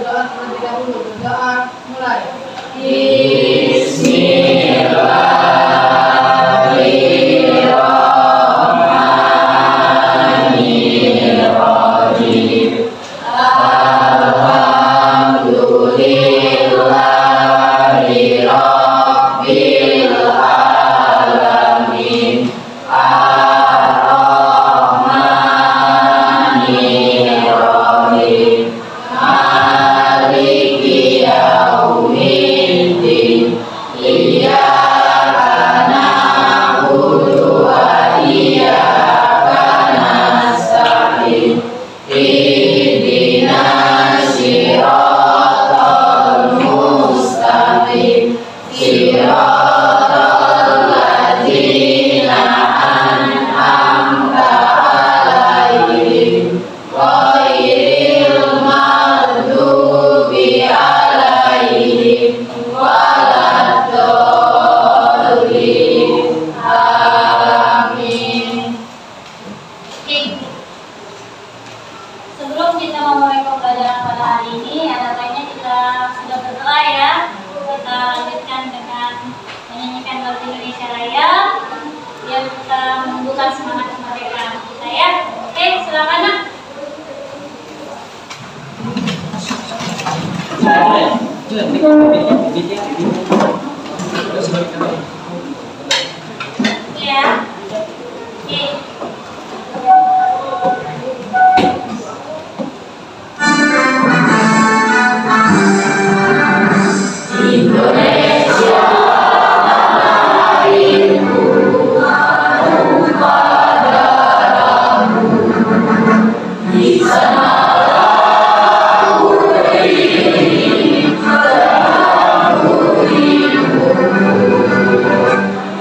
berdoa terlebih dahulu. Berdoa mulai. Bismillahirrahmanirrahim. Alhamdulillahirabbil alamin. Ar-Rahmanirrahim. Maliki yaumiddin. Iyyaka na'budu wa iyyaka nasta'in. Ihdinas siratal mustaqim. Siratal ladzina an'amta 'alaihim ghairil maghdubi 'alaihim waladdallin. Amin. Sebelum kita memulai pembelajaran pada hari ini, ada baiknya kita sudah berdoa ya. Kita lanjutkan dengan menyanyikan lagu Indonesia Raya biar kita menumbuhkan semangat kemerdekaan kita ya. Oke, silakan nak. Ya. Oke. Indonesia tanah airku, tumpah darahmu. Di sanalah ku berdiri, menyambut ibu.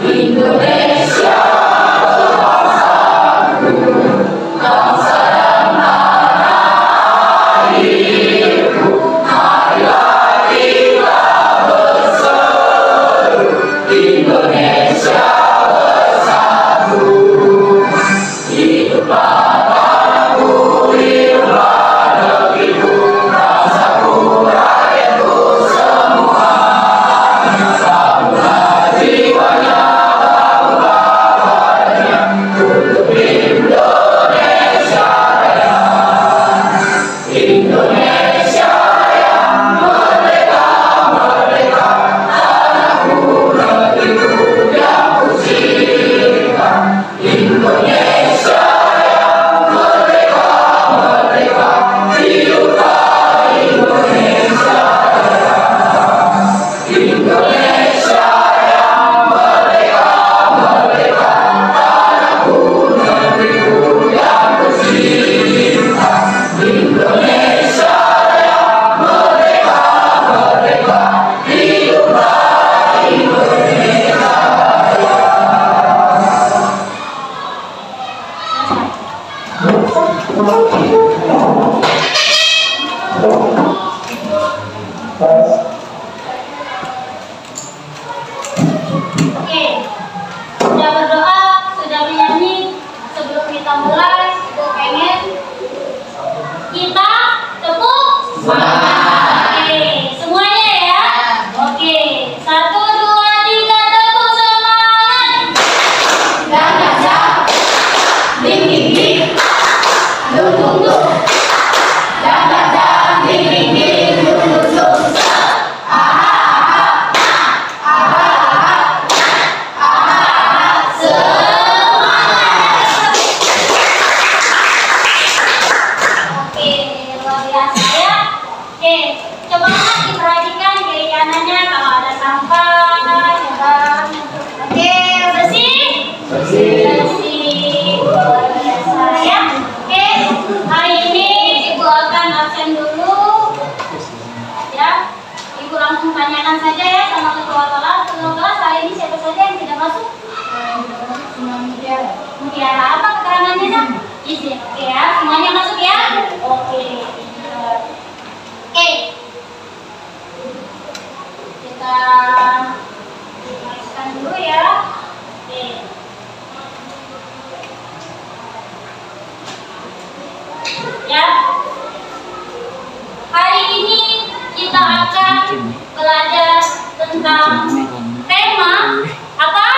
Indonesia bangsaku, bangsa dan tanah airku. Marilah kita berseru, Indonesia bersatu. Hiduplah tanahku, hiduplah negeriku, rasaku, rakyatku semua. Bangunlah jiwanya, bangunlah badannya, untuk Indonesia Raya. Indonesia yang merdeka, merdeka, tanahku, negeriku yang ku cinta. Indonesia yang merdeka, merdeka, hiduplah Indonesia Raya. Indonesia yang merdeka, merdeka, tanahku, negeriku yang ku cinta. Indonesia yang merdeka, merdeka, hiduplah Indonesia Raya. Oke. Sudah berdoa, sudah menyanyi. Sebelum kita mulai, aku pengen kita tepuk semangat. Oke, semuanya ya. Oke, 1, 2, 3, tepuk semangat. Dan kaca, ding ding ding, dung dung dung. Dan kaca, ding ding ding, dung dung dung. Aha aha, aha aha, aha aha, semangat. Oke, luar biasa ya. Oke, coba Nak diperhatikan kiri kanannya kalau ada sampah, coba. Oke, bersih. Bersih. Luar biasa ya. Oke, hari ini Ibu akan absen dulu. Ya, Ibu langsung tanyakan saja ya sama ketua kelas. Ketua kelas hari ini siapa saja yang tidak masuk? Mutiara apa keterangannya Nak? Izin. Oke ya, semuanya masuk ya. Oke. Oke. Kita tuliskan dulu ya. Oke. Ya. Hari ini belajar tentang tema apa?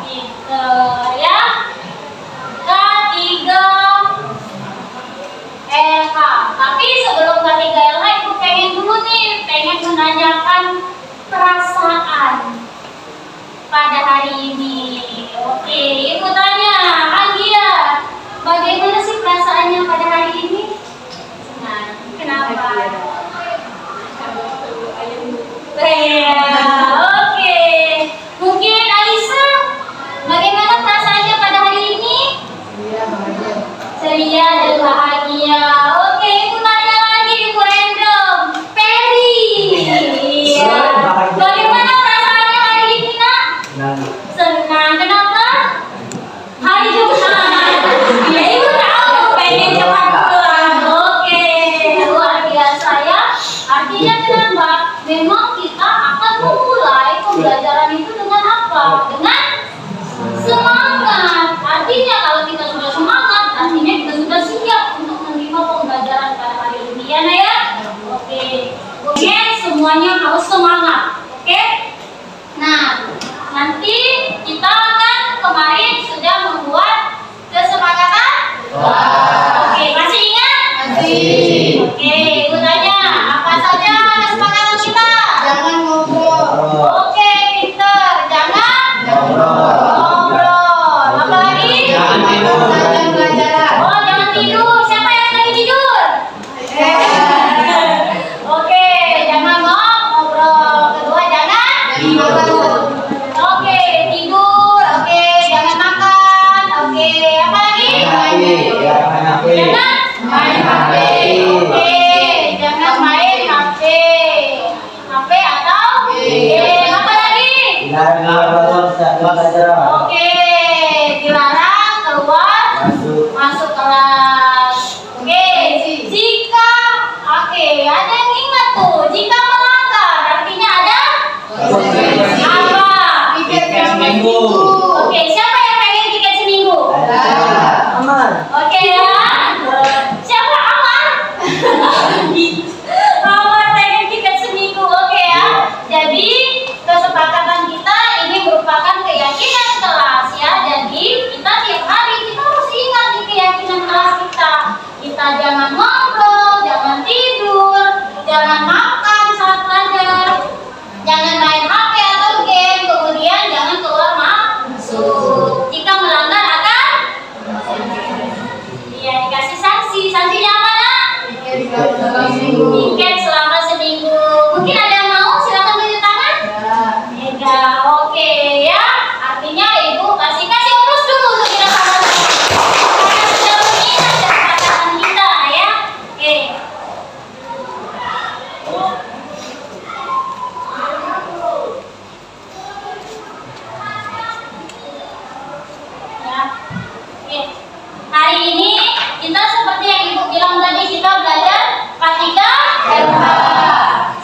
Gitu ya. K3LH. Tapi sebelum K3LH, Ibu pengen dulu nih, pengen menanyakan perasaan pada hari ini. Oke, Ibu tanya, Anggia, bagaimana sih perasaannya pada hari ini? Nah, kenapa? Oke. Mungkin Aisyah, bagaimana perasaannya pada hari ini? Ceria dan bahagia. Oke, Ibu tanya lagi, Ibu random. Ferry. Iya. Bagaimana perasaannya hari ini, Nak? Senang. Kenapa? Hari Jumat. Ya, Ibu tahu pengen cepat pulang. Oke, luar biasa ya. Artinya kenapa? Memang kita akan memulai pembelajaran itu dengan apa? Dengan semangat. Artinya kalau kita sudah semangat, artinya kita sudah siap untuk menerima pembelajaran pada hari ini ya, Nak ya. Oke. Oke, semuanya harus semangat. Oke. Nah, nanti kita akan kemarin sudah membuat kesepakatan. Oke, masih ingat? Masih. Oke, Ibu tanya, apa saja kesepakatan kita? Jangan ngobrol. Oke, pinter. Jangan ngobrol. Apa lagi? Jangan pelajaran. Oh, jangan tidur. Siapa yang lagi tidur? Oke, jangan ngobrol. Kedua, jangan Makan. Oke, tidur. Oke, jangan makan. Oke, apa lagi? Jangan Main HP. Oke, jangan main HP. HP atau game. Apa lagi? Oke, dilarang keluar masuk kelas. Oke, jika ada yang ingat tuh, jika melanggar artinya ada apa? Tiket seminggu. Oke, siapa yang pengen tiket seminggu? Oke ya. Siapa Amar? Amar pengen tiket seminggu. Oke ya. Jadi kesepakatan kita ini merupakan keyakinan kelas ya. Jadi kita tiap hari kita harus ingat nih keyakinan kelas kita. Kita jangan ngobrol, jangan tidur, jangan makan saat belajar, jangan main HP atau game, kemudian jangan keluar masuk. Jika melanggar akan dikasih sanksi. Sanksinya apa, Nak? Tiket selama seminggu. Mungkin ada yang mau? Silakan tunjuk tangan. Ya, oke ya. Artinya Ibu kasih urus dulu untuk kita sama-sama. Karena sudah mengingat kesepakatan kita ya. Oke. Ya. Oke. Hari ini kita seperti yang Ibu bilang tadi, kita belajar K3LH.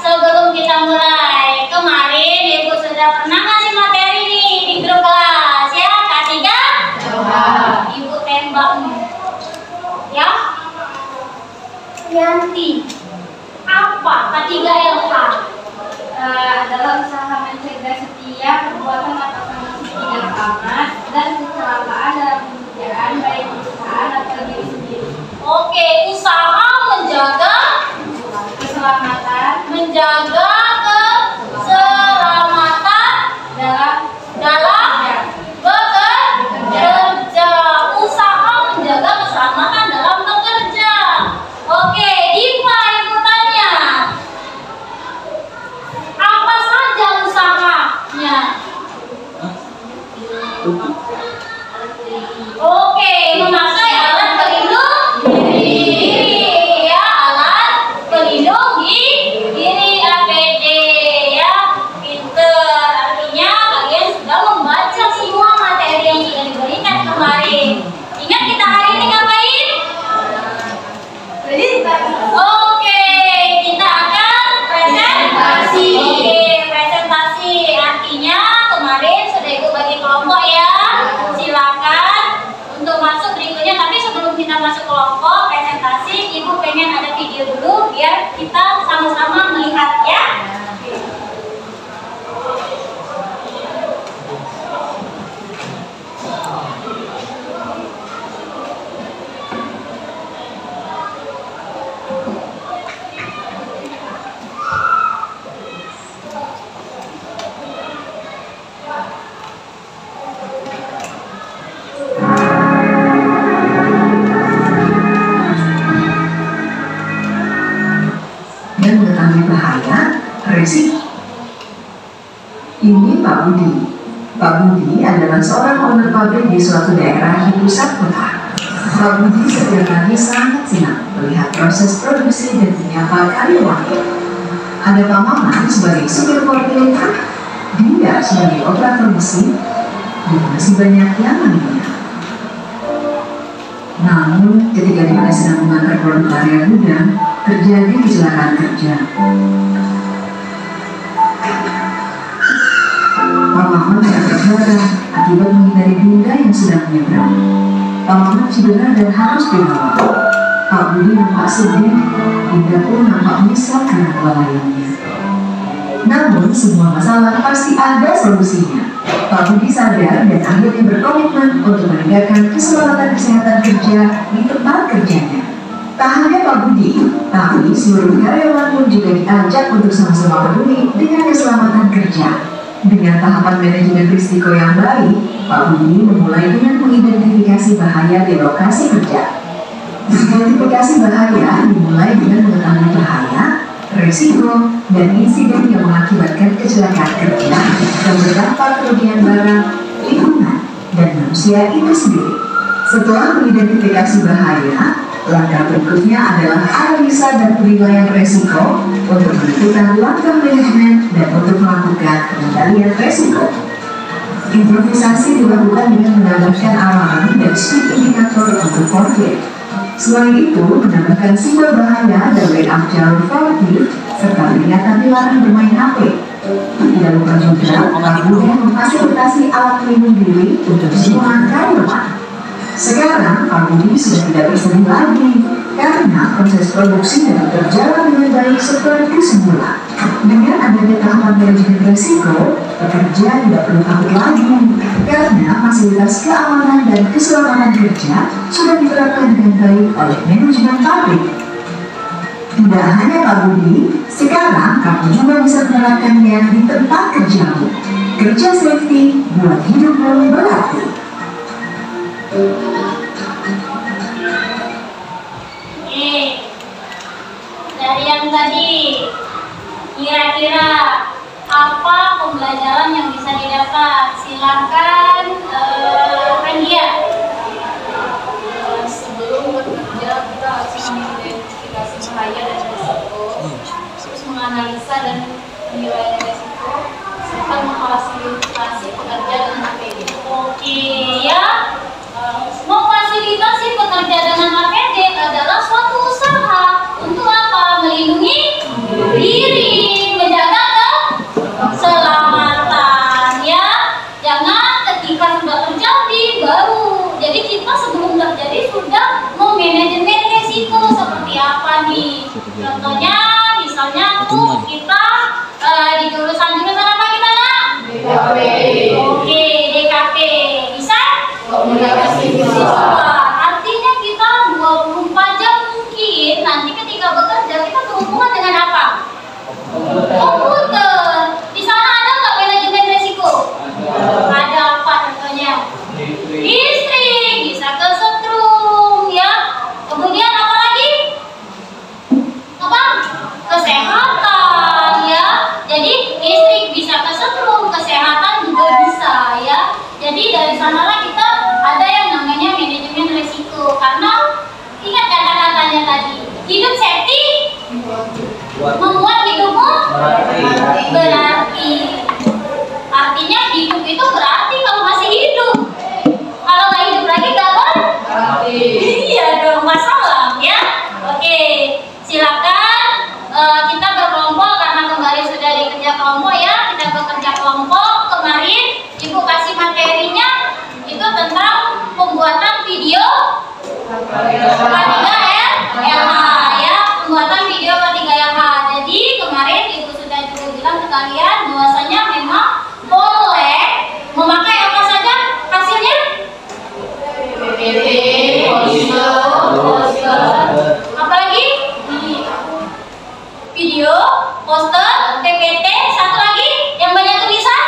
Sebelum kita mulai, kemarin Ibu sudah pernah ngasih materi nih di grup kelas ya, K3LH. Ibu tembak nih. Ya. Yanti, apa K3LH? Adalah usaha mencegah setiap perbuatan atau kondisi tidak aman dan kecelakaan dalam pekerjaan baik di perusahaan atau diri sendiri. Oke, usaha menjaga Keselamatan dalam bekerja. Usaha menjaga keselamatan dalam bekerja. Oke, Diva, Ibu tanya, apa saja usahanya? Oke, memakai alat pelindung diri ya, alat dan mengetahui bahaya, resiko. Ini Pak Budi. Pak Budi adalah seorang owner pabrik di suatu daerah di pusat kota. Pak Budi setiap hari sangat senang melihat proses produksi dan menyapa karyawan. Ada Pak Maman sebagai supir forklift, dia sebagai operator mesin, dan masih banyak yang lainnya. Namun, ketika dia sedang mengantar produk area gudang, terjadi kecelakaan kerja. Pak Maman mendapat darah akibat menghindari Dinda yang sedang menyeberang. Pak Maman cedera dan harus dirawat. Pak Budi nampak sedih, Dinda pun nampak menyesal karena kelalaiannya. Namun, semua masalah pasti ada solusinya. Pak Budi sadar dan akhirnya berkomitmen untuk menegakkan keselamatan kesehatan kerja di tempat kerjanya. Tak hanya Pak Budi, tapi seluruh karyawan pun juga diajak untuk sama-sama peduli dengan keselamatan kerja. Dengan tahapan manajemen risiko yang baik, Pak Budi memulai dengan mengidentifikasi bahaya di lokasi kerja. Identifikasi bahaya dimulai dengan mengetahui bahaya, risiko, dan insiden yang mengakibatkan kecelakaan kerja yang berdampak kerugian barang, lingkungan, dan manusia itu sendiri. Setelah mengidentifikasi bahaya, langkah berikutnya adalah analisa dan penilaian resiko untuk menentukan langkah manajemen dan untuk melakukan pengendalian resiko. Improvisasi dilakukan dengan menambahkan alarm dan speed indikator untuk forklift. Selain itu, menambahkan simbol bahaya dan layout jalur forklift serta peringatan dilarang bermain HP. Tidak lupa juga, Pak Budi memfasilitasi alat pelindung diri untuk semua karyawan. Sekarang, Pak Budi sudah tidak bersedih lagi karena proses produksi dapat berjalan dengan baik seperti semula. Dengan adanya tahapan manajemen risiko, pekerja tidak perlu takut lagi karena fasilitas keamanan dan keselamatan kerja sudah diterapkan dengan baik oleh manajemen pabrik. Tidak hanya Pak Budi, sekarang kamu juga bisa menerapkannya di tempat kerjamu. Kerja safety buat hidupmu berarti. Oke, dari yang tadi, kira-kira apa pembelajaran yang bisa didapat? Silakan Randia. Sebelum bekerja kita harus mengidentifikasi bahaya dan risiko, terus menganalisa dan menilai risiko, serta memfasilitasi pekerja dengan APD. Oke ya, memfasilitasi pekerja dengan APD adalah suatu usaha untuk apa? Melindungi diri, menjaga keselamatan ya. Jangan ketika sudah terjadi baru. Jadi kita sebelum terjadi sudah memanajemen resiko seperti apa nih? Contohnya, misalnya tuh kita di jurusan-jurusan apa kita nak? DKP. Oke, DKP bisa? Komunikasi Siswa. Artinya kita 24 jam mungkin nanti ketika bekerja kita berhubungan dengan apa? Komputer. Di sana ada nggak manajemen resiko? Ada apa contohnya? Listrik, bisa kesetrum ya. Kemudian apa lagi? Apa? Kesehatan ya. Jadi listrik bisa kesetrum, kesehatan juga bisa ya. Jadi dari sanalah kita ada yang namanya manajemen risiko. Karena ingat kata-katanya tadi, hidup safety membuat hidupmu berarti. Artinya hidup itu berarti kalau masih hidup. Kalau nggak hidup lagi nggak berarti. Iya dong, masalah ya. Oke, silakan kita berkelompok karena kemarin sudah dikerja kelompok ya. Kita bekerja kelompok kemarin. Ibu kasih materinya itu tentang pembuatan video K3LH ya, pembuatan video K3LH. Jadi kemarin ibu sudah juga bilang ke kalian bahwasanya memang boleh memakai apa saja hasilnya? PPT, poster, Apalagi? Video, poster, PPT, satu lagi yang banyak tulisan?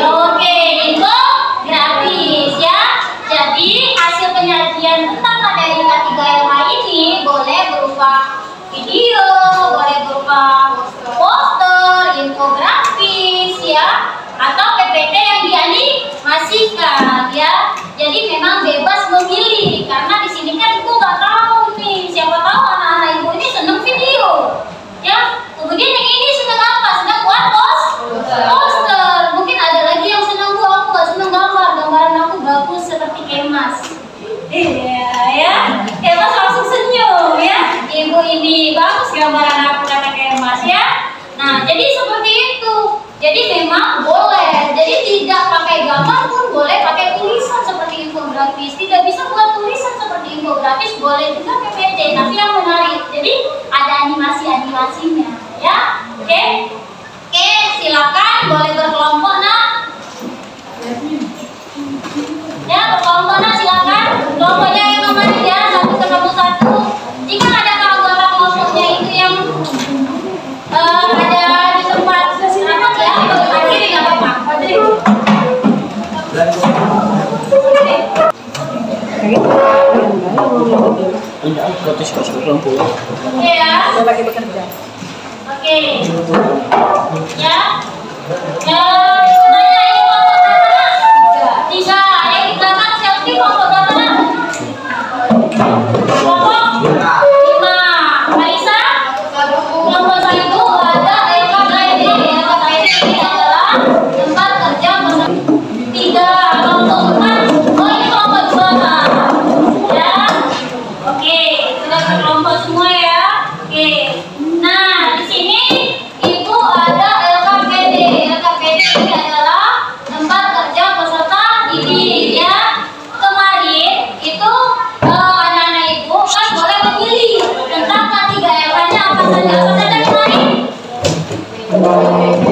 Oke, infografis ya. Jadi hasil penyajian tentang materi K3LH ini boleh berupa video, berupa poster, infografis ya, atau PPT yang dianimasikan ya. Jadi memang bebas memilih, karena di sini kan ibu nggak tahu nih, siapa tahu anak-anak ibu ini seneng video ya. Kemudian yang ini seneng apa? Seneng buat poster. Mungkin ada lagi yang seneng buat, aku nggak seneng gambaran aku bagus seperti Kemas. Iya ya, Kemas langsung senyum ya. Ibu ini bagus gambaran aku, kata Kemas ya. Nah, jadi seperti itu. Jadi memang boleh. Jadi tidak pakai gambar pun boleh, pakai tulisan seperti infografis. Tidak bisa buat tulisan seperti infografis, boleh juga PPT, tapi yang menarik. Jadi ada animasi-animasinya, ya. Oke, silakan boleh berkelompok nak. Ya, berkelompok nak silakan. Kelompoknya yang kemarin ya, 1 ketemu 1. Jika ada anggota kelompoknya itu yang ada di tempat anak ya, akhirnya nggak apa-apa. Oke ya. Oke. Ya. Sebenarnya ini kelompok berapa? 3. Yang di belakang selfie kelompok berapa nak? Kelompok 5. Marisa? Kelompok 1 ada LKKD. LKKD ini adalah tempat kerja peserta. 3. Kelompok 4. Oh ini kelompok 2. Ya. Oke, sudah berkelompok semua ya. Oke. Nah, di sini Ibu ada LKPD. LKPD ini adalah tempat kerja peserta didik ya. Kemarin itu anak-anak Ibu kan boleh memilih tentang K3R-nya apa saja. Apa saja kemarin?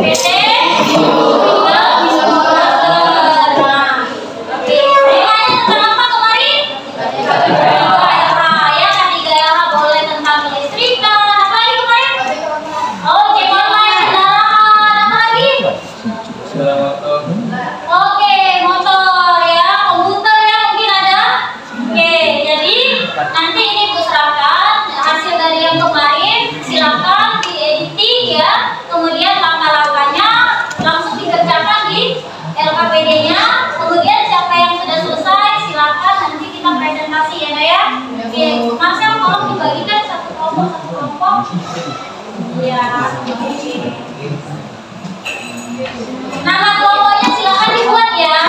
PT, juga bisa nah, oke. Temanya tentang apa kemarin? Ya, K3R boleh tentang kelistrikan. Apa lagi kemarin? Oh, cek online, kendaraan. Apa lagi? Oke, motor ya, komputer ya mungkin ada. Oke, jadi nanti ini Bu serahkan hasil dari yang kemarin, silakan di-editing ya. Kemudian langkah-langkahnya langsung dikerjakan di LKPD-nya. Kemudian siapa yang sudah selesai, silakan nanti kita presentasi ya, Nak ya. Oke, Marcel tolong dibagikan satu kelompok. Ya, oke. Nama kelompoknya silakan dibuat ya.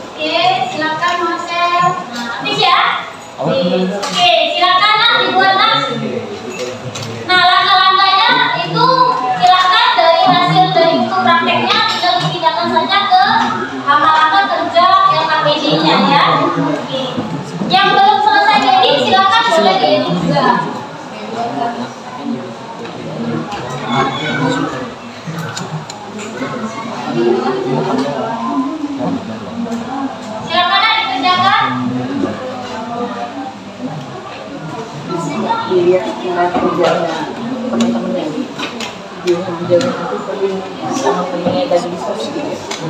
Oke, silakan Marcel. Nah, habis ya. Oke, silakan nak dibuat nak. Nah, langkah-langkahnya itu silakan dari hasil dari buku prakteknya tinggal dipindahkan saja ke halaman kerja LKPD-nya ya. Oke. Yang belum selesai edit silakan boleh diedit juga. Silakan nak dikerjakan. Lihat cara kerjanya teman-temannya jangan nanti sama penyanyi dan diskusi gitu.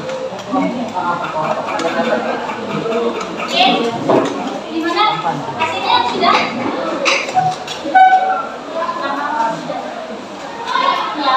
Oke, gimana? Hasilnya sudah? Ya.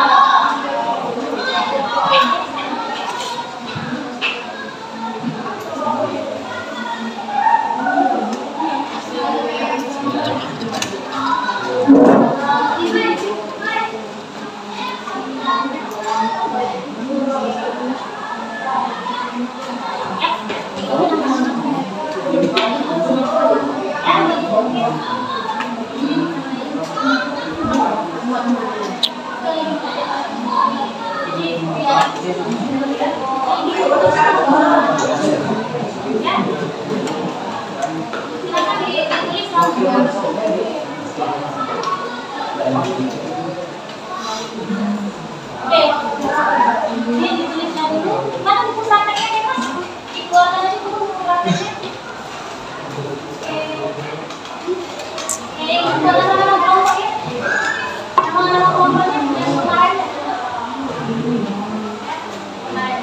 Ini ditulisnya dulu. Mana buku prakteknya nih Mas? Dikeluarkan aja buku prakteknya. Oke, buatan nama kelompoknya. Nama kelompoknya yang kemarin. Kemarin.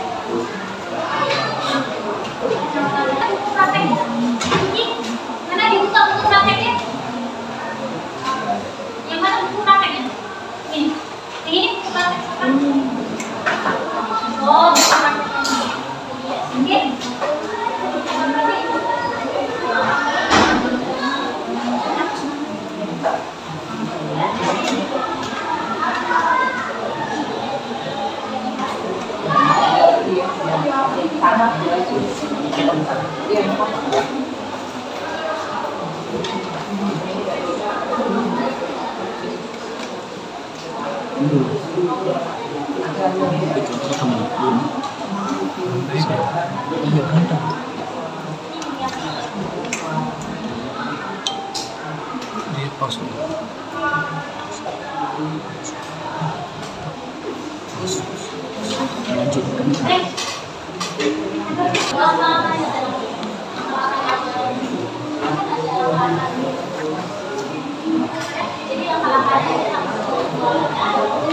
Jadi yang kalahkannya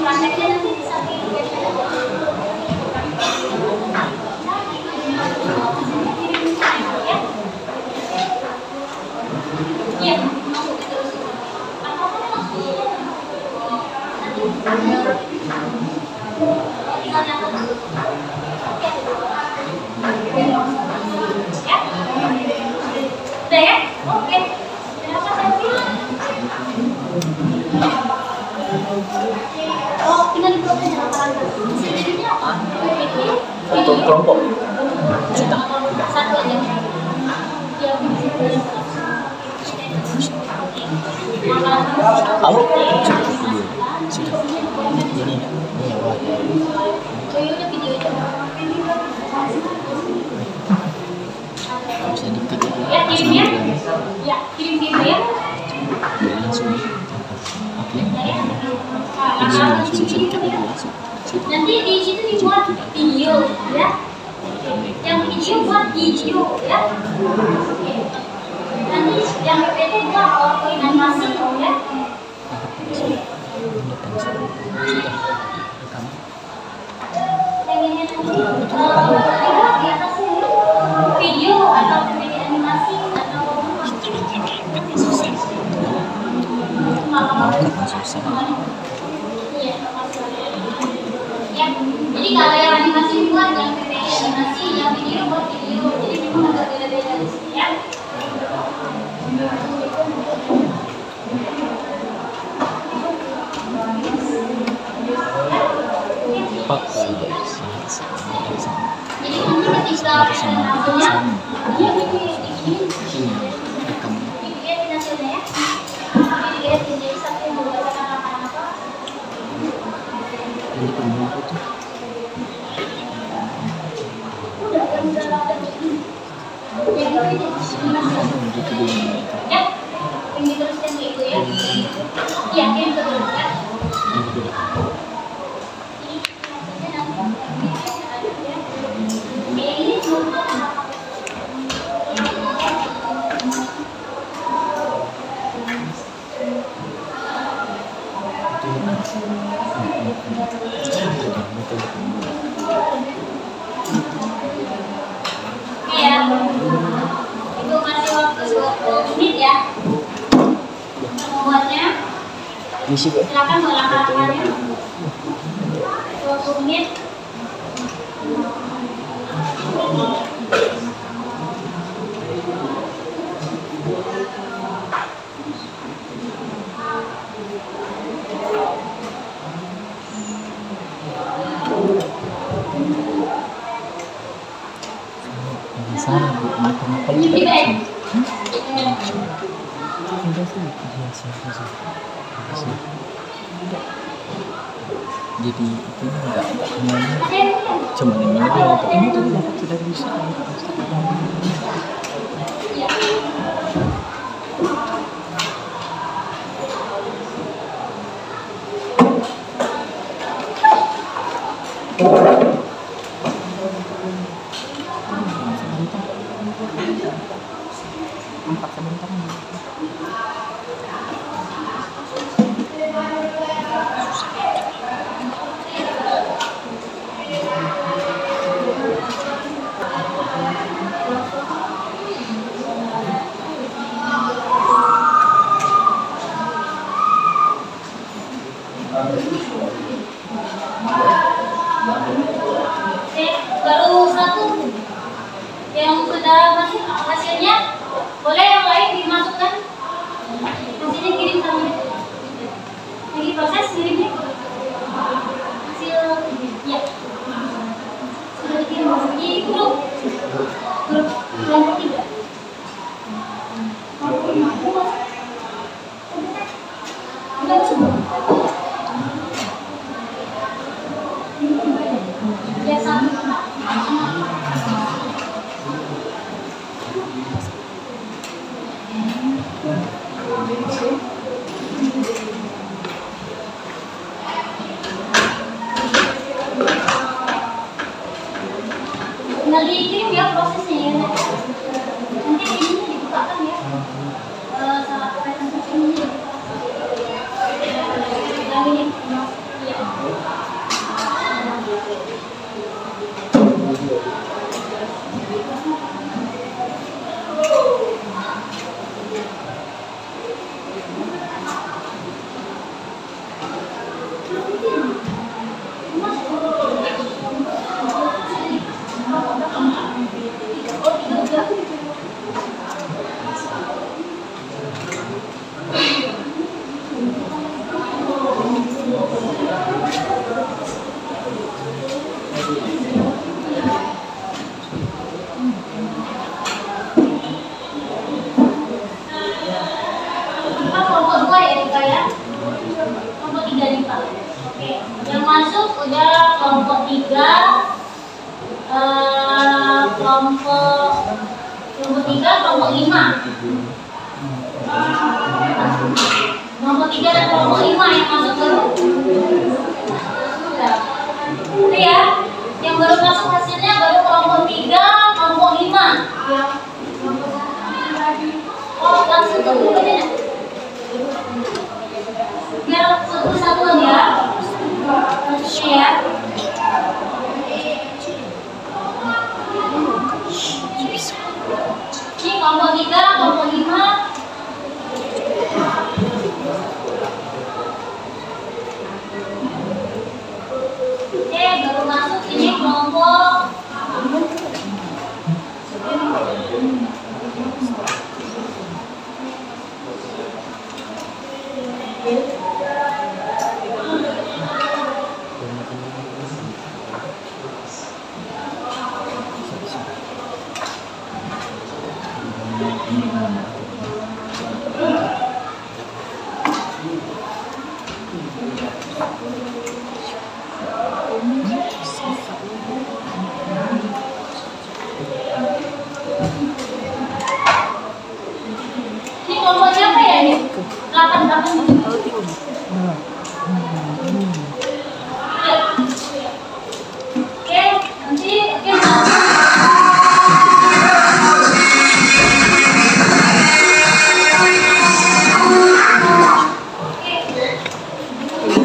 prakteknya nanti bisa iya, masuk terus. Udah ya? Oke. Kenapa saya bilang? Oh, tinggal di kelompok jangan kalah. Jadinya apa? Satu kelompok. Satu aja. Kamu? Bisa dikit ya, kirim ya. Ya, kirim ya. langsung. Oke. Nanti di situ dibuat video ya. Yang video buat video ya. Nanti yang PPT buat animasi ya. Yang ini nanti di atas video atau PPT animasi atau iya, ya. Jadi kalau yang animasi buat yang PPT animasi, yang video buat video. Jadi memang agak beda-beda di sini ya. Jadi nanti ketika presentasinya dia dikirim di nasional ya. Dikirim jadi satu yang membacakan apa-apa. Ini penuh itu. Udah ada begini. Jadi ya, yang diteruskan itu ya. Iya, yang terus ya. Iya, itu masih waktu 20 menit ya. Membuatnya, silakan melangkahkannya 20 menit. Ini baik. Jadi itu enggak cuma ini tuh sudah bisa. Baru satu yang sudah masuk hasilnya, boleh yang lain dimasukkan Tinggal dikirim ya prosesnya ya. Nanti ini dibukakan ya. Salah presentasi ini dibukakan. Yang ini. Ya. Yang masuk udah kelompok 3, kelompok 5. Kelompok 3 dan kelompok 5 yang masuk baru. Itu ya, yang baru masuk hasilnya baru kelompok 3, kelompok 5. Oh, langsung tunggu aja. Biar satu-satuan ya. Oke ya. Ini kelompok 3, kelompok 5. Oke, baru masuk ini kelompok. Ini kelompoknya apa ya ini? 8. Oke, nanti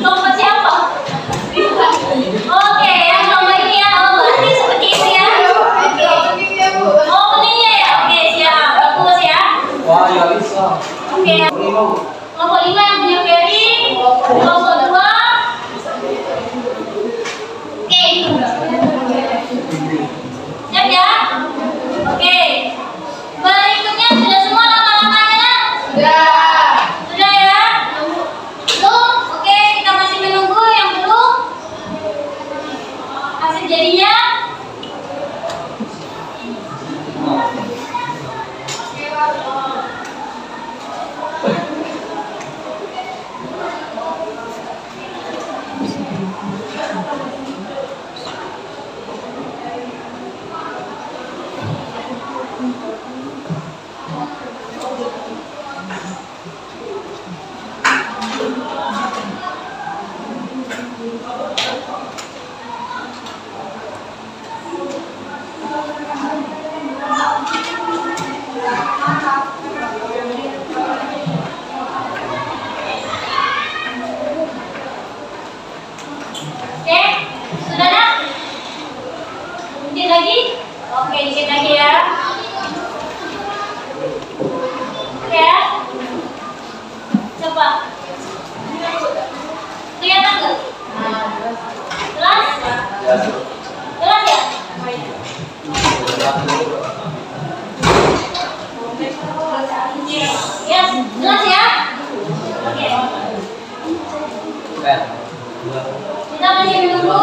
kelompok siapa? Oke, yang kelompok ini ya. Oh, berarti seperti itu ya. Oh, kuningnya ya. Oke, siap. Bagus ya. Wah, ya bisa. Oke. Kelompok 5 yang punya Ferry. Kelompok 2. Oke. Siap ya? Oke. Berikutnya sudah semua langkah-langkahnya? Sudah ya? Belum? Oke, kita masih menunggu yang belum. Hasil jadinya. Oke, sudah nak? Dikit lagi? Oke, dikit lagi ya. Oke ya. Coba. Kelihatan nggak? Jelas? Jelas ya? Ya, jelas ya? Oke. Kita masih menunggu.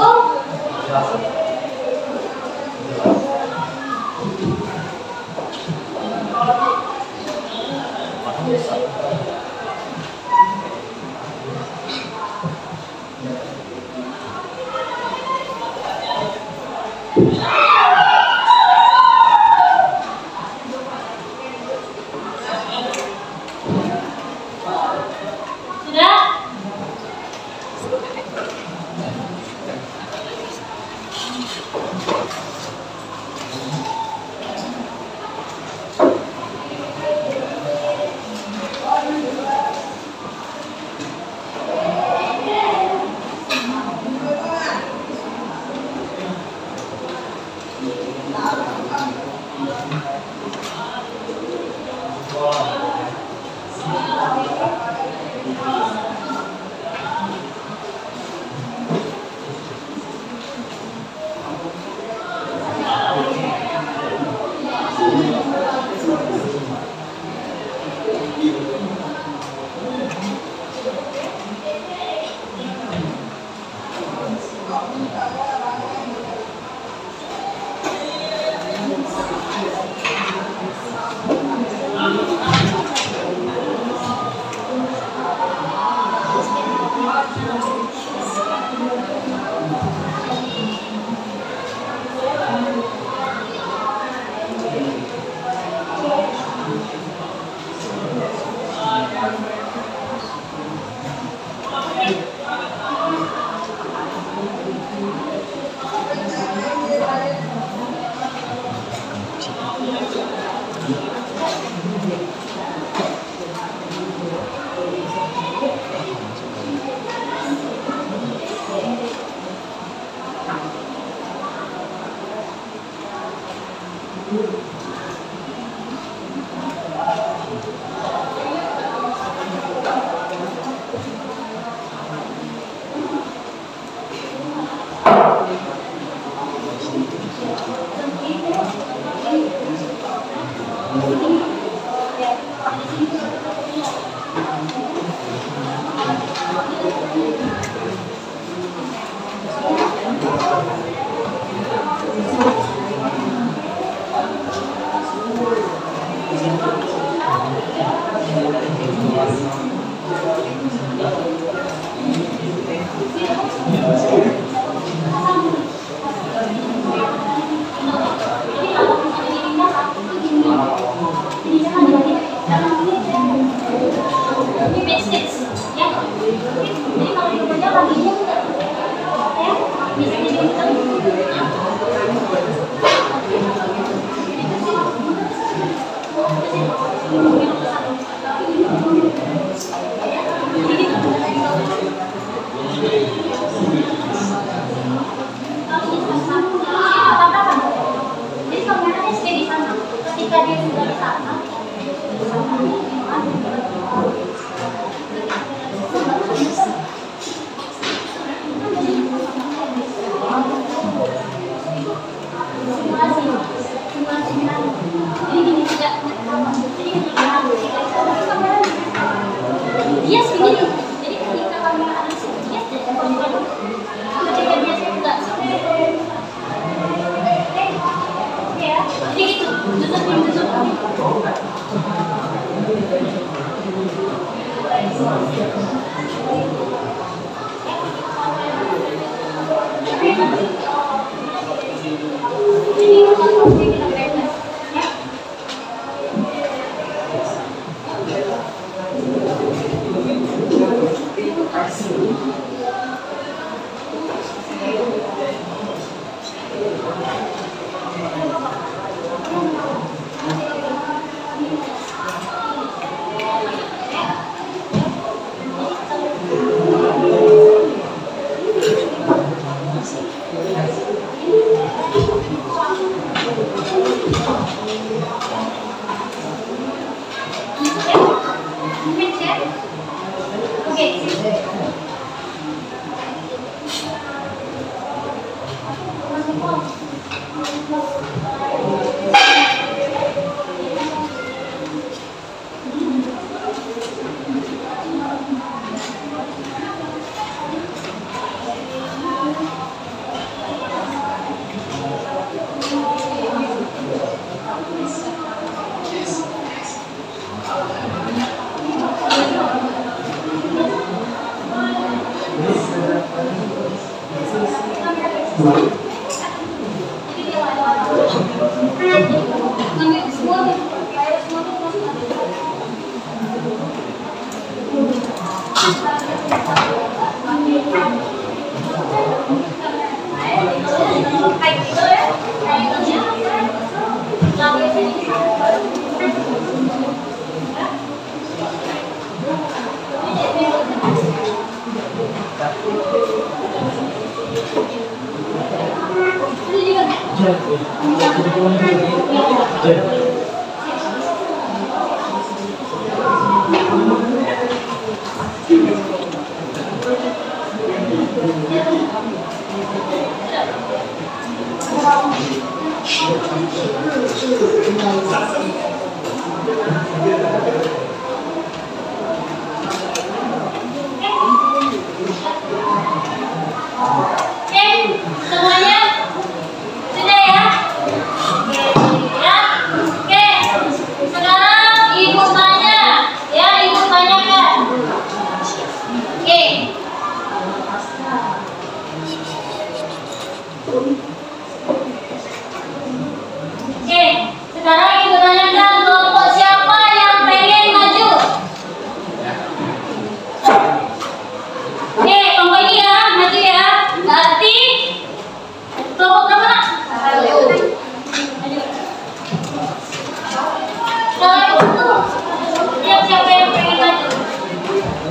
Soalnya itu siapa yang pengen maju?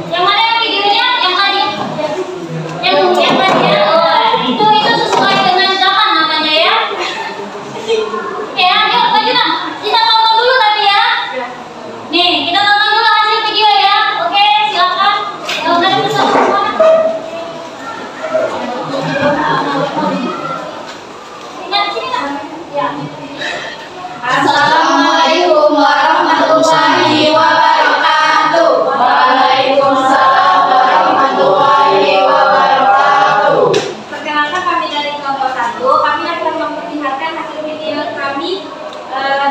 Yang mana yang videonya? Yang tadi? Yang tadi ya? Oh, itu sesuai dengan zaman namanya ya. Oke, ayo maju lah. Kita tonton dulu tapi ya. Nih, kita tonton dulu hasil video ya. Oke, silakan. Yang tadi pesan semua. Assalamualaikum warahmatullahi wabarakatuh. Waalaikumsalam warahmatullahi wabarakatuh. Perkenalkan kami dari kelompok 1. Kami akan memperlihatkan hasil video kami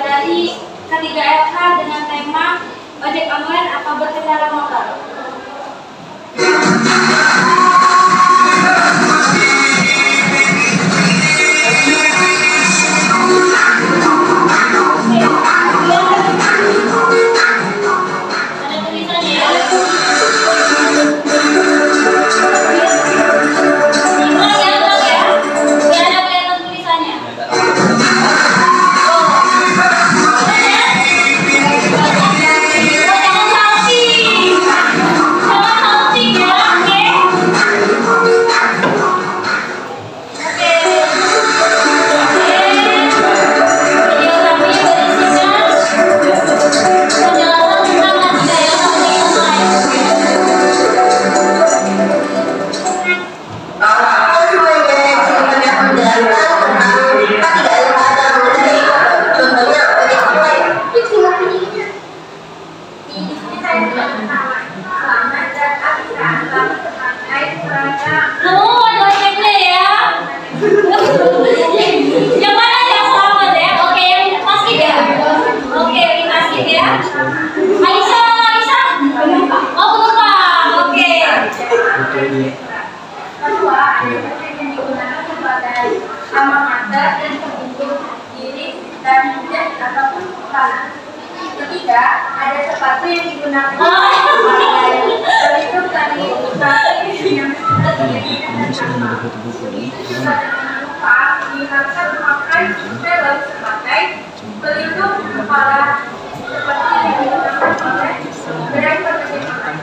dari ketiga LK dengan tema ojek online atau berkendara motor. Ketiga, ada sepatu yang digunakan pelindung dari sepatu yang diharapkan memakai helm sebagai pelindung kepala seperti yang digunakan oleh driver kendaraan.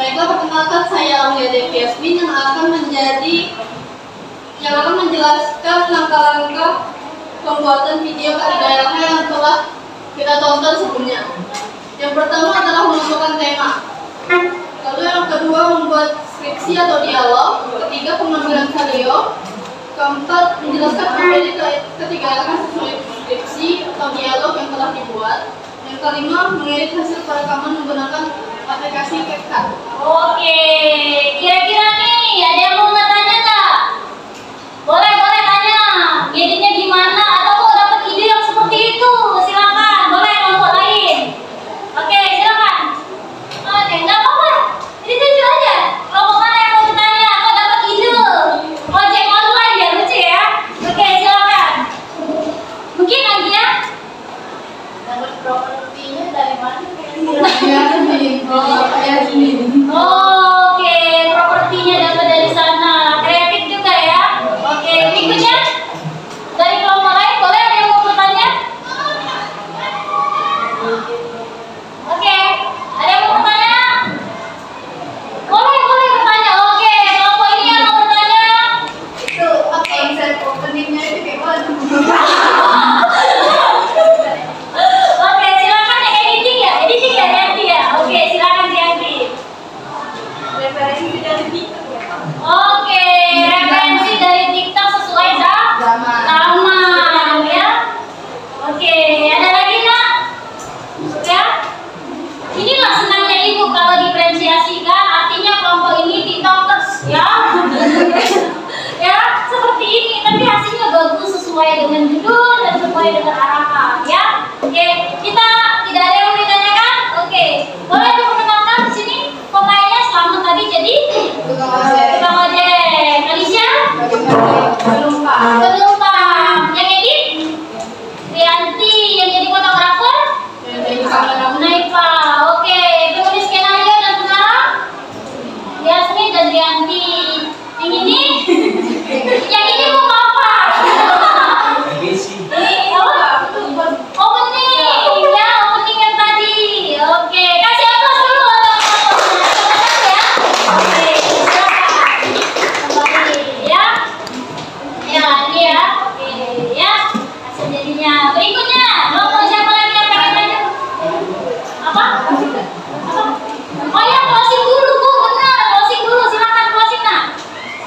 Baiklah, perkenalkan saya Aulia Devi Yasmin yang akan menjelaskan langkah-langkah pembuatan video KIDLH yang telah kita tonton sebelumnya. Yang pertama adalah menentukan tema. Lalu yang kedua membuat skripsi atau dialog. Ketiga pengambilan video. Keempat menjelaskan materi ketiga sesuai skripsi atau dialog yang telah dibuat. Yang kelima mengedit hasil perekaman menggunakan aplikasi CapCut. Oke, kira-kira nih ada yang mau tanya nggak? Boleh tanya. Editnya gimana? Atau kok dapat ide yang seperti itu? Silakan. Boleh kelompok lain. Oke, silakan. Oke, nggak apa-apa. Jadi jujur aja. Kelompok mana yang mau tanya? Kok dapat ide? Ojek online ya, lucu ya. Oke, silakan. Mungkin lagi ya. Dapat propertinya dari mana? Oke, propertinya sesuai dengan arahan ya. Oke, kita tidak ada yang mau ditanyakan? Oke, boleh diperkenalkan di sini pemainnya. Selamat tadi jadi tukang ojek. Alicia? Penumpang. Yang edit? Rianti. Yang jadi fotografer? Naifa. Oke, penulis skenario dan pengarang? Yasmin dan Rianti. Yang ini? Yang ini mau apa? Ini apa? Opening ya, opening yang tadi. Oke, kasih aplaus dulu ya. Oke, kembali ya. Ya, ini ya. Oke, ya. Hasil jadinya. Berikutnya, mau siapa lagi yang pengen tanya? Apa? Oh ya, closing dulu Bu, benar. Closing dulu, silakan closing nah.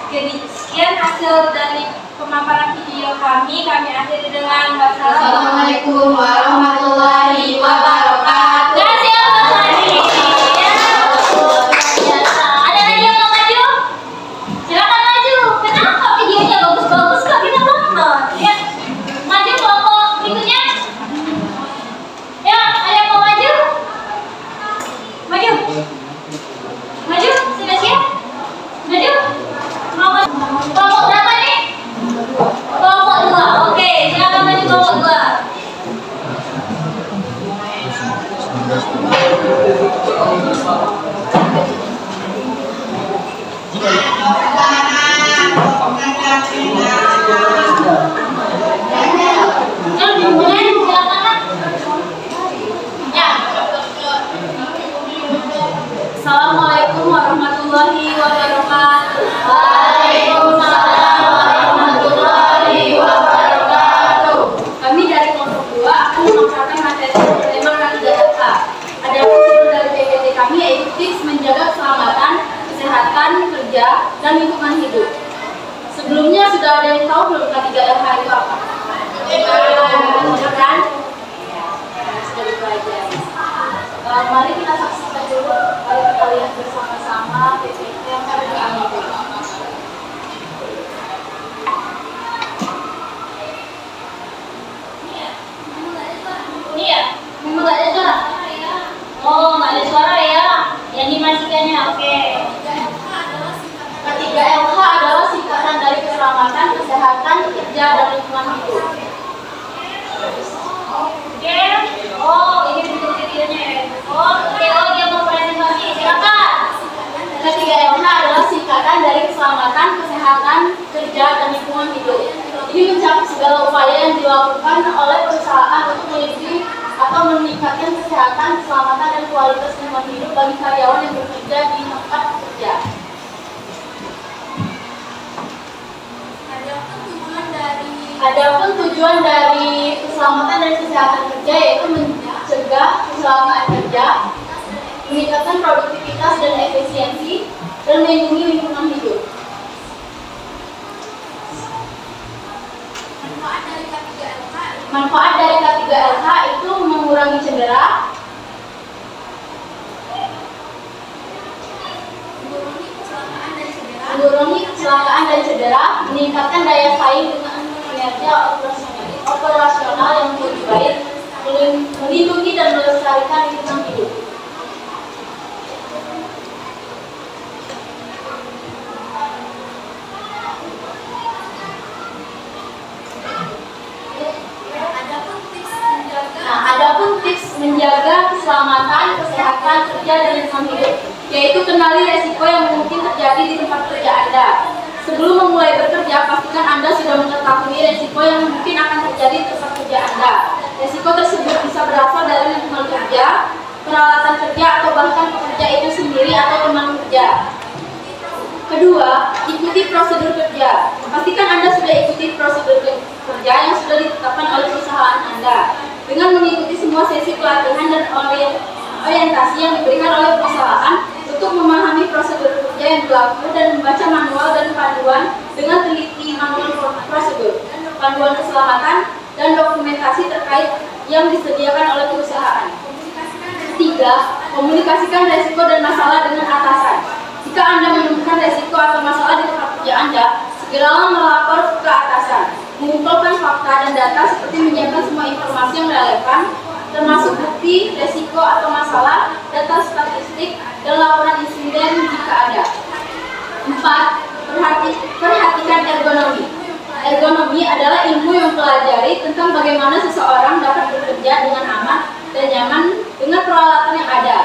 Jadi sekian hasil dari pemaparan video kami akhiri dengan Assalamualaikum warahmatullahi wabarakatuh. Kasih aplaus lagi. Ya, luar biasa. Ada lagi yang mau maju? Silakan maju. Kenapa videonya bagus-bagus kok kita nonton? Ya, maju kelompok berikutnya. Ya, ada yang mau maju? Maju. Maju, sudah siap? Maju. Mau maju. Kelompok berapa nih? Kelompok 2. Oke, silakan maju kelompok 2. Mulai, silakan. Ya. Assalamualaikum warahmatullahi wabarakatuh. Waalaikumsalam warahmatullahi wabarakatuh. Kami dari kelompok 2 akan memaparkan materi bertema K3LH. Ada unsur dari PPT kami yaitu tips menjaga keselamatan, kesehatan kerja, dan lingkungan hidup. Sebelumnya sudah ada yang tahu belum K3LH itu apa? Sudah kan? Ya, sudah dipelajari. Mari kita saksikan dulu, mari kita lihat bersama-sama PPT yang kami buat. Ini ya? Memang nggak ada suara? Oh, nggak ada suara ya? Yang dimatikannya, oke. K3LH adalah singkatan dari keselamatan, kesehatan, kerja, dan lingkungan hidup. Oke. Oh, ini bentuk videonya ya? Oke, oh dia mau presentasi, silakan. K3LH adalah singkatan dari keselamatan, kesehatan, kerja, dan lingkungan hidup. Ini mencakup segala upaya yang dilakukan oleh perusahaan untuk melindungi atau meningkatkan kesehatan, keselamatan, dan kualitas lingkungan hidup bagi karyawan yang bekerja di tempat kerja. Adapun tujuan dari keselamatan dan kesehatan kerja yaitu mencegah kecelakaan kerja, meningkatkan produktivitas dan efisiensi, dan melindungi lingkungan hidup. Manfaat dari K3LH itu mengurangi cedera, mengurangi kecelakaan dan cedera, meningkatkan daya saing dengan kinerja operasional yang lebih baik, melindungi dan melestarikan lingkungan hidup. Adapun tips menjaga keselamatan, kesehatan kerja dan lingkungan hidup, yaitu kenali resiko yang mungkin terjadi di tempat kerja Anda. Sebelum memulai bekerja, pastikan Anda sudah mengetahui resiko yang mungkin akan terjadi di tempat kerja Anda. Resiko tersebut bisa berasal dari lingkungan kerja, peralatan kerja, atau bahkan pekerja itu sendiri atau teman kerja. Kedua, ikuti prosedur kerja. Pastikan Anda sudah ikuti prosedur kerja yang sudah ditetapkan oleh perusahaan Anda. Dengan mengikuti semua sesi pelatihan dan orientasi yang diberikan oleh perusahaan untuk memahami prosedur kerja yang berlaku dan membaca manual dan panduan dengan teliti manual prosedur, panduan keselamatan, dan dokumentasi terkait yang disediakan oleh perusahaan. Ketiga, komunikasikan resiko dan masalah dengan atasan. Jika Anda menemukan resiko atau masalah di tempat kerja Anda, segeralah melapor ke atasan. mengumpulkan fakta dan data seperti menyiapkan semua informasi yang relevan, termasuk bukti, resiko atau masalah, data statistik, dan laporan insiden jika ada. 4. Perhatikan ergonomi. Ergonomi adalah ilmu yang mempelajari tentang bagaimana seseorang dapat bekerja dengan aman dan nyaman dengan peralatan yang ada.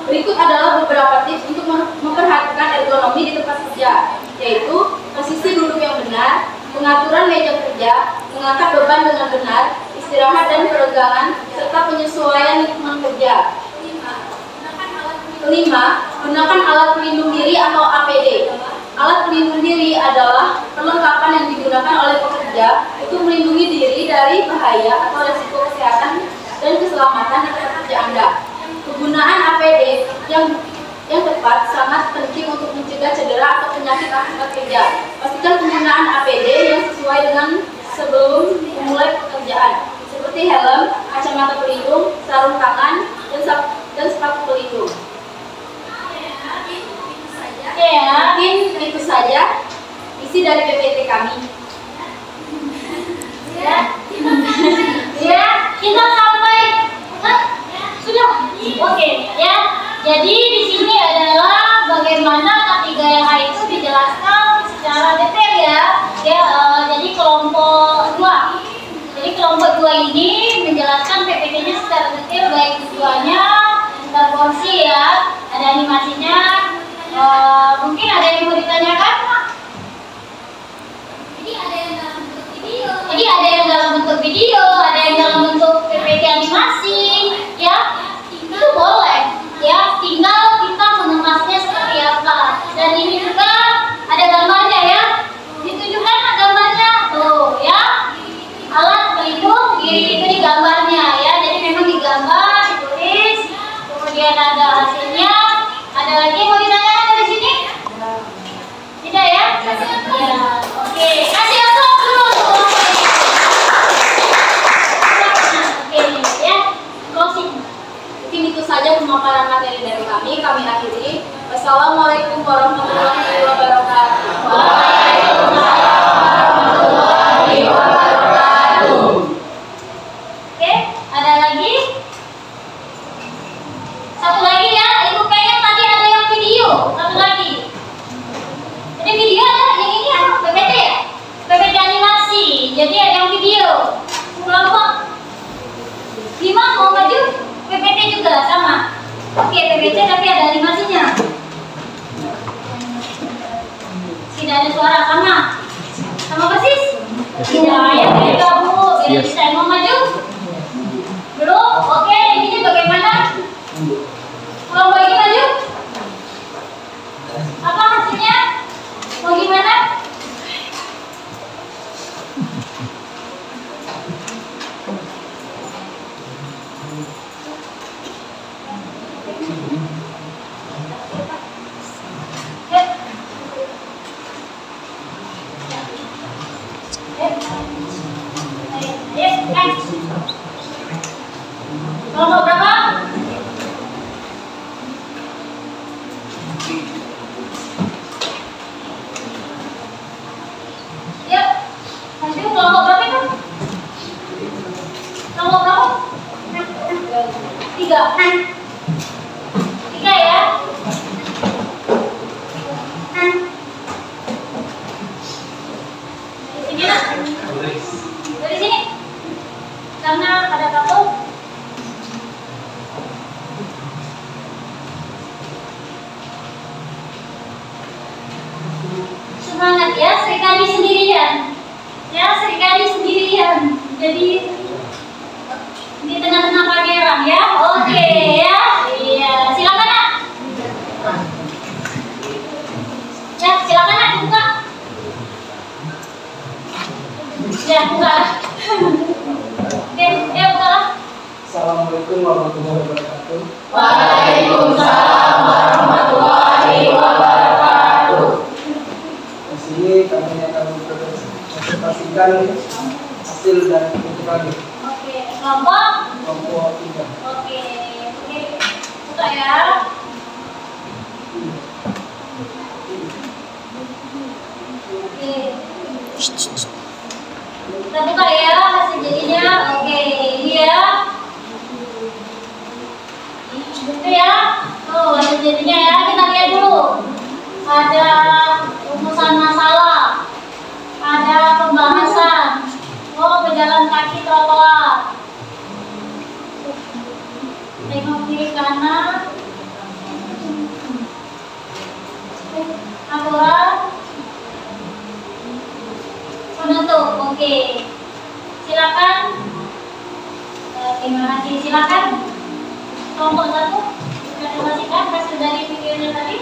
Berikut adalah beberapa tips untuk memperhatikan ergonomi di tempat kerja, yaitu posisi duduk yang benar, pengaturan meja kerja, mengangkat beban dengan benar, istirahat dan peregangan, serta penyesuaian lingkungan kerja. 5. Gunakan alat pelindung diri atau APD. Alat pelindung diri adalah perlengkapan yang digunakan oleh pekerja untuk melindungi diri dari bahaya atau risiko kesehatan dan keselamatan di tempat kerja Anda. Penggunaan APD yang tepat sangat penting untuk mencegah cedera atau penyakit akibat kerja. Pastikan penggunaan APD yang sesuai dengan sebelum memulai pekerjaan, seperti helm, kacamata pelindung, sarung tangan, dan sepatu pelindung. Ya, mungkin itu saja isi dari PPT kami. Ya, kita sampai sudah. Oke, ya. Jadi di sini adalah bagaimana K3LH itu dijelaskan secara detail ya. Jadi kelompok 2. Jadi kelompok 2 ini menjelaskan PPT-nya secara detail, baik tujuannya, porsi ya, ada animasinya. Mungkin ada yang mau ditanyakan? Jadi ada yang dalam bentuk video, ada yang dalam bentuk PPT animasi, ya. Itu boleh, ya. Tinggal kita mengemasnya seperti apa. Dan ini juga ada gambarnya ya. Ditunjukkan gambarnya, tuh ya. Alat pelindung diri itu di gambarnya ya. Jadi memang digambar, ditulis, kemudian ada hasilnya. Ada lagi yang mau ditanyakan dari sini? Tidak ya? Ya, oke. Kasih aplaus dulu. Oke, ya. Closing. Mungkin itu saja pemaparan materi dari kami. Kami akhiri. Wassalamualaikum warahmatullahi wabarakatuh. Waalaikumsalam warahmatullahi wabarakatuh. Oke, ada lagi? Satu lagi ya, Ibu pengen tadi ada yang video. Satu lagi. Jadi video ada yang ini apa? PPT ya? PPT animasi. Jadi ada yang video. Kelompok 5 mau maju? PPT juga sama. Oke, PPT tapi ada animasinya. Tidak ada suara sama. Sama persis? Tidak ya, beda Bu. Beda desain. Mau maju? Belum? Oke, ini bagaimana? Kelompok ini maju? Apa hasilnya? Mau gimana? Kelompok berapa? Yuk, lanjut kelompok berapa itu? Kelompok berapa? 3. 3 ya. Di sini nak? Dari sini. Karena ada kartu. Semangat ya, Serikandi sendirian. Ya, Serikandi sendirian. Jadi di tengah-tengah pageran ya. Oke ya. Iya, silakan Nak. Ya, silakan Nak dibuka. Ya, buka. Oke, ya bukalah. Assalamualaikum warahmatullahi wabarakatuh. Waalaikumsalam warahmatullahi wabarakatuh. Di sini kami akan mempresentasikan hasil dari perhitungan Oke, kelompok. kelompok 3. Oke, buka ya. Oke. Kita buka ya hasil jadinya. Oke, ini ya. Itu ya. Tuh hasil jadinya ya. Kita lihat dulu. Ada rumusan masalah. Ada pembahasan. Oh, pejalan kaki trotoar. Tengok kiri kanan. Aturan penutup. Oke, silakan. Terima kasih. Silakan kelompok 1 presentasikan hasil dari videonya tadi.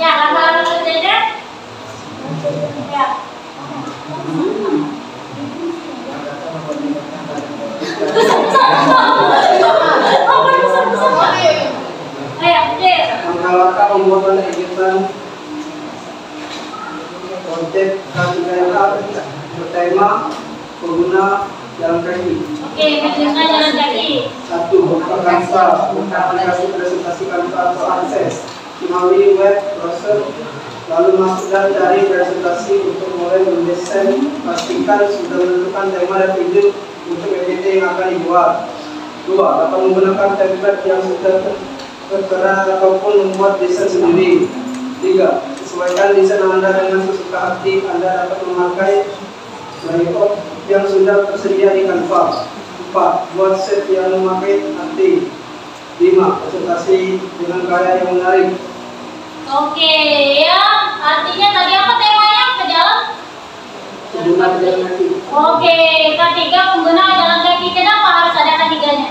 Ya, langkah selanjutnya. Ya. Langkah pembuatan kegiatan konsep KPKLH bertema pengguna jalan kaki. Oke, pengguna jalan kaki. 1. Buka kanva, buka aplikasi presentasi kanva atau akses melalui web browser, lalu masuk dan cari presentasi untuk mulai mendesain. Pastikan sudah menentukan tema dan video untuk PPT yang akan dibuat. 2. Dapat menggunakan template yang sudah tertera ataupun membuat desain sendiri. 3. Sesuaikan desain Anda dengan sesuka hati. Anda dapat memakai layout yang sudah tersedia di Canva. 4. Buat set yang memakai arti. 5. Presentasi dengan gaya yang menarik. Oke, ya. Artinya tadi apa temanya? Pejalan? Pengguna jalan kaki. Oke, K3 pengguna jalan kaki. Kenapa harus ada K3-nya?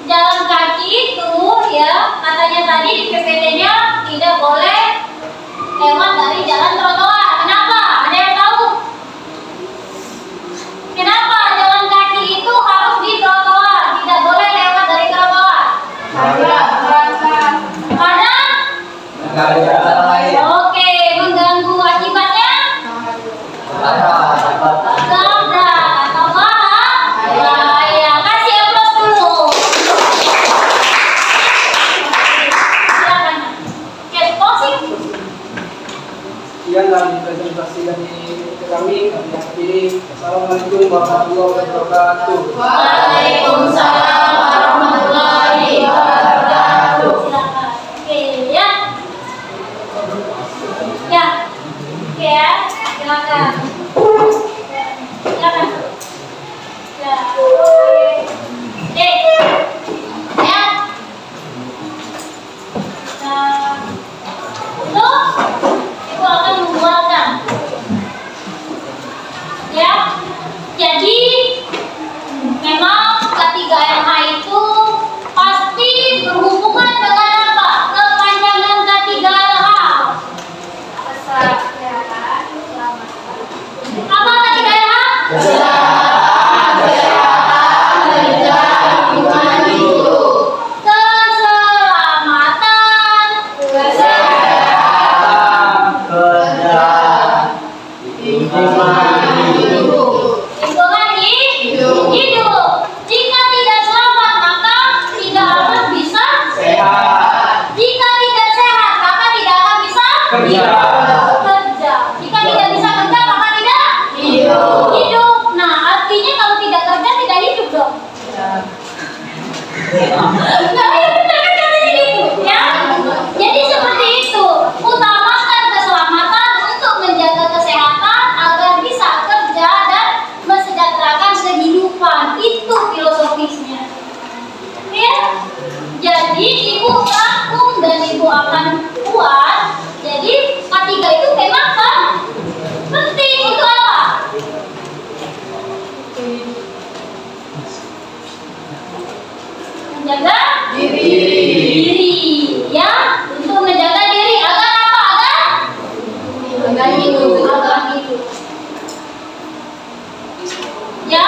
Jalan kaki itu ya, katanya tadi di PPT-nya tidak boleh lewat dari jalan trotoar. Kenapa? Ada yang tahu? Kenapa jalan kaki itu harus di trotoar? Tidak boleh lewat dari trotoar. Karena oke, mengganggu. Akibatnya tabrak atau bahaya. Kasih aplaus dulu. Silakan. Oke, closing. Sekian dari presentasi dari kami akhiri. Assalamualaikum warahmatullahi wabarakatuh. Waalaikumsalam warahmatullahi wabarakatuh. Silakan. Oke, ya. Ya. Oke ya. Silakan. Silakan. Ya. Oke. Ya. Nah, itu ibu akan membuatkan. Ya. Jadi memang K3LH itu pasti berhubungan dengan apa? Kepanjangan K3LH. Apa K3LH? Keselamatan, lingkungan hidup. Jika tidak selamat maka tidak akan bisa sehat. Jika tidak sehat maka tidak akan bisa kerja. Jika tidak bisa kerja maka tidak hidup. Nah, artinya kalau tidak kerja tidak hidup dong. Nah, ya benar kan katanya gitu ya. Jadi seperti itu. Utamakan keselamatan untuk menjaga kesehatan agar bisa kerja dan mensejahterakan kehidupan. Itu filosofisnya. Ya. Jadi ibu rangkum dan ibu akan buat. Jadi K3 itu kenapa penting untuk apa? Menjaga diri. Ya, untuk menjaga diri agar apa? Agar hidup. Ya,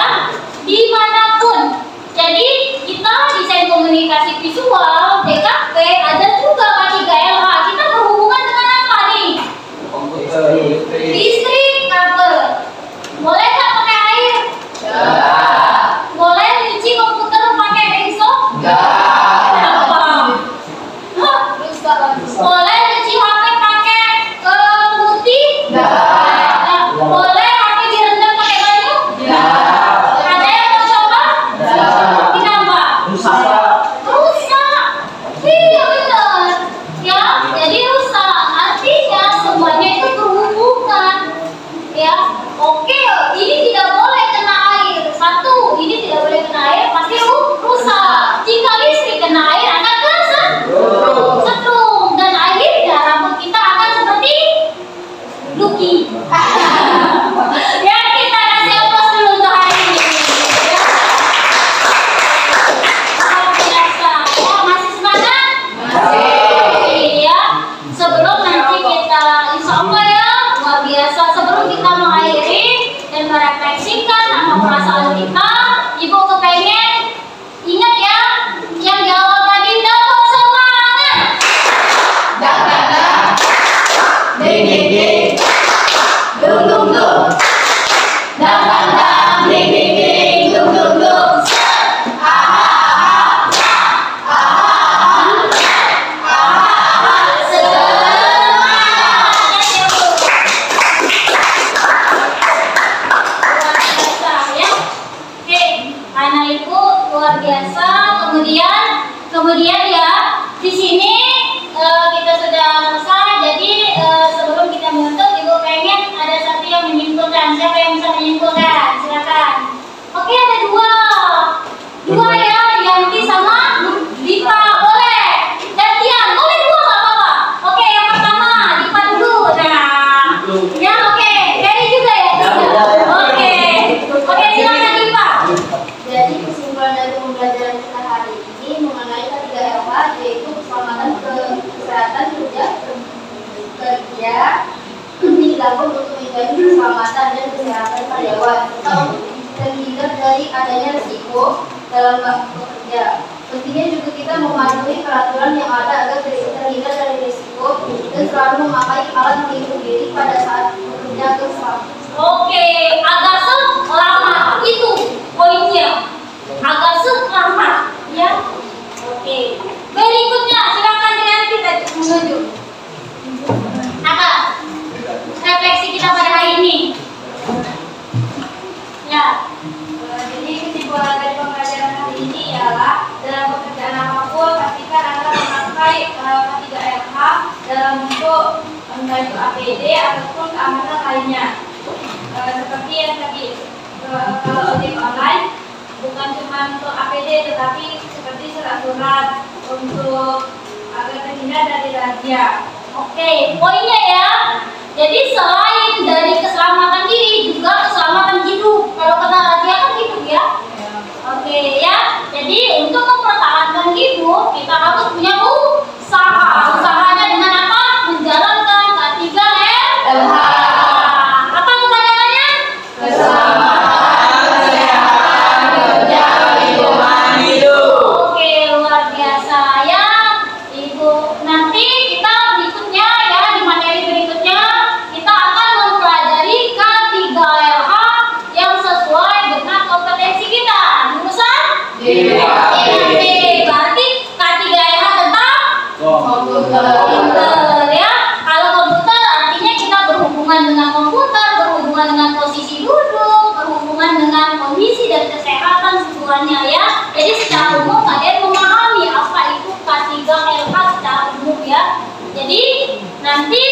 dimanapun. Jadi kita desain komunikasi visual, DKP, ada juga K3LH. Kita berhubungan dengan apa nih? Listrik, kabel. Boleh nggak pakai air? Boleh nyuci komputer pakai rinso? Kenapa? biasa. Kemudian ya di sini kita sudah selesai. Jadi sebelum kita menutup, Ibu pengen ada satu yang menyimpulkan. Siapa yang bisa menyimpulkan? Silakan. Oke, ada dua ya, Yanti sama Dipa. Boleh gantian, boleh dua nggak apa-apa. Oke, yang pertama Dipa dulu. Nah, ya oke, Ferry juga ya. Oke, silakan Dipa. Jadi kesimpulan dari pembelajaran kita hari ini mengenai K3LH, yaitu keselamatan kesehatan kerja dilakukan untuk menjaga keselamatan dan kesehatan karyawan serta untuk terhindar dari adanya risiko dalam bekerja. Pentingnya juga kita mematuhi peraturan yang ada agar terhindar dari risiko dan selalu memakai alat pelindung diri pada saat bekerja keselamatan. Oke, agak selamat itu poinnya. Agak selamat ya. Oke. Berikutnya silakan dengan kita menuju. Apa? Refleksi kita pada hari ini. Ya. Jadi kesimpulan dari pembelajaran hari ini ialah dalam pekerjaan apapun pastikan Anda memakai K3LH dalam bentuk baju APD ataupun keamanan lainnya. Seperti yang tadi kalau ojek online bukan cuma untuk APD tetapi seperti surat-surat untuk agar terhindar dari razia. Oke, poinnya ya. Jadi selain dari keselamatan diri juga keselamatan hidup. Kalau kena razia kan hidup ya. Oke ya. Jadi untuk mempertahankan hidup kita harus punya usaha. Usahanya dengan apa? Menjalankan K3LH. Apa kepanjangannya? Keselamatan, kesehatan, kerja, lingkungan hidup. Oke, luar biasa ya. Ibu, nanti kita berikutnya ya, di materi berikutnya kita akan mempelajari K3LH yang sesuai dengan kompetensi kita. Jurusan? Berarti K3LH tentang komputer ya. Kalau komputer artinya kita berhubungan dengan komputer, berhubungan dengan posisi duduk, berhubungan dengan kondisi dan kesehatan semuanya ya. Jadi secara umum kalian memahami apa itu K3LH secara umum ya. Jadi nanti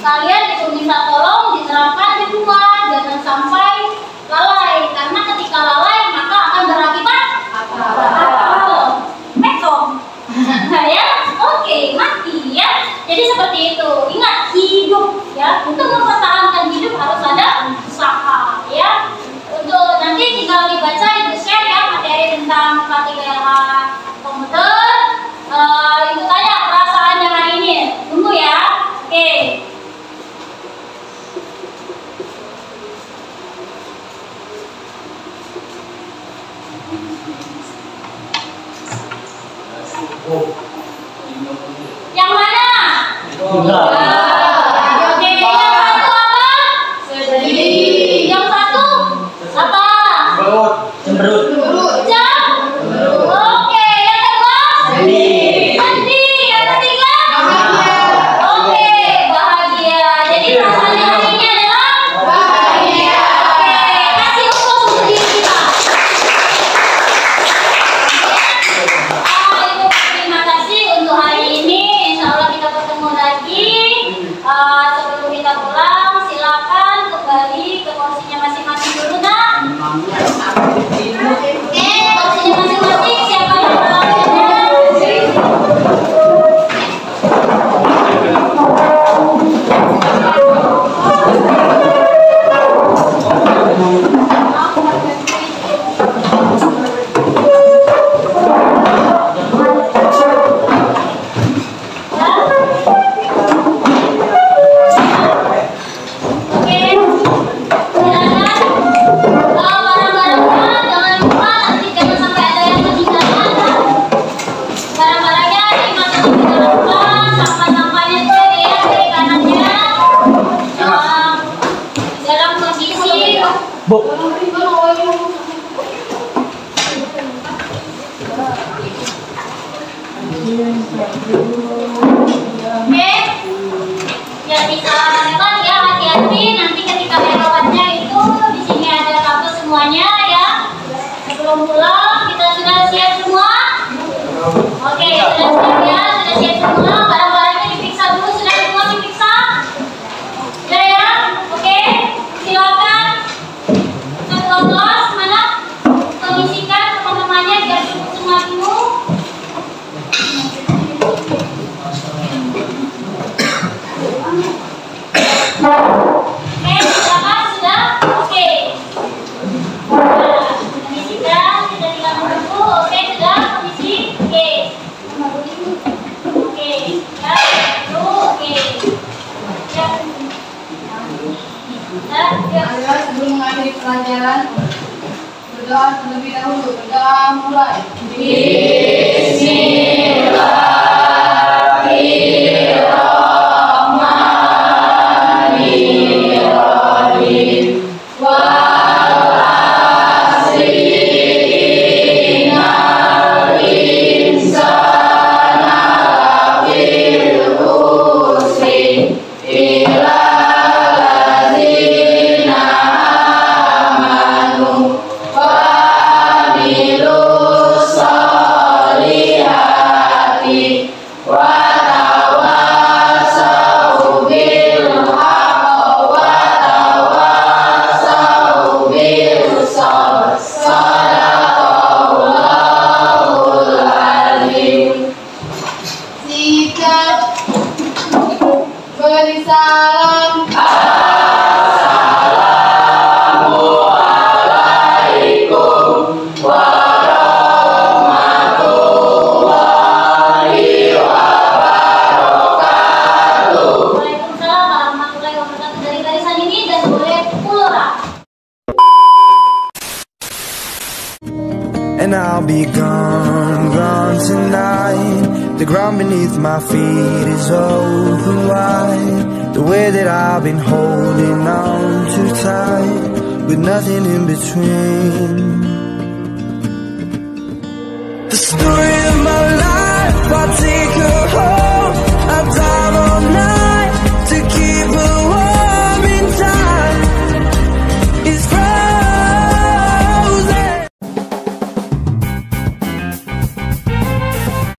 kalian itu minta tolong diterapkan di rumah, jangan sampai lalai, karena ketika lalai maka akan berakibat mekom. Nah ya, oke, mati ya. Jadi seperti itu. Ingat, hidup ya. Untuk mempertahankan hidup harus ada usaha ya. Untuk nanti tinggal dibaca, Ibu share ya materi tentang K3LH komputer. Ibu tanya perasaannya hari ini. Tunggu ya. Oke. Yang mana? Oke, yang satu apa? Sedih. Yang satu apa? Cemberut. Jam? Oke, yang kedua? Sedih. Sedih. Yang ketiga? Oke, bahagia. Jadi perasaannya hari ini adalah Bahagia. Oke, kasih uang untuk diri kita. Ibu, terima kasih untuk hari ini. Insya Allah kita bertemu lagi. Sebelum kita pulang, silakan kembali ke porsinya masing-masing dulu, nak. Porsinya masing-masing. Siapa yang melakukannya? Oke, silakan. Barang-barangnya jangan lupa, nanti jangan sampai ada yang ketinggalan. Barang-barangnya dimasukin ke dalam tas, sampah-sampahnya juga dilihat dari kanannya. Dalam kondisi oke, biar bisa lewat ya, hati-hati nanti ketika lewatnya itu di sini ada kartu semuanya ya. Sebelum pulang kita sudah siap semua. berdoa terlebih dahulu. Berdoa mulai. Beri salam. Assalamualaikum warahmatullahi wabarakatuh. Waalaikumsalam warahmatullahi wabarakatuh. Dari barisan ini dan boleh pulang. And I'll be gone, gone tonight. The ground beneath my feet is open wide. The way that I've been holding on too tight, with nothing in between. The story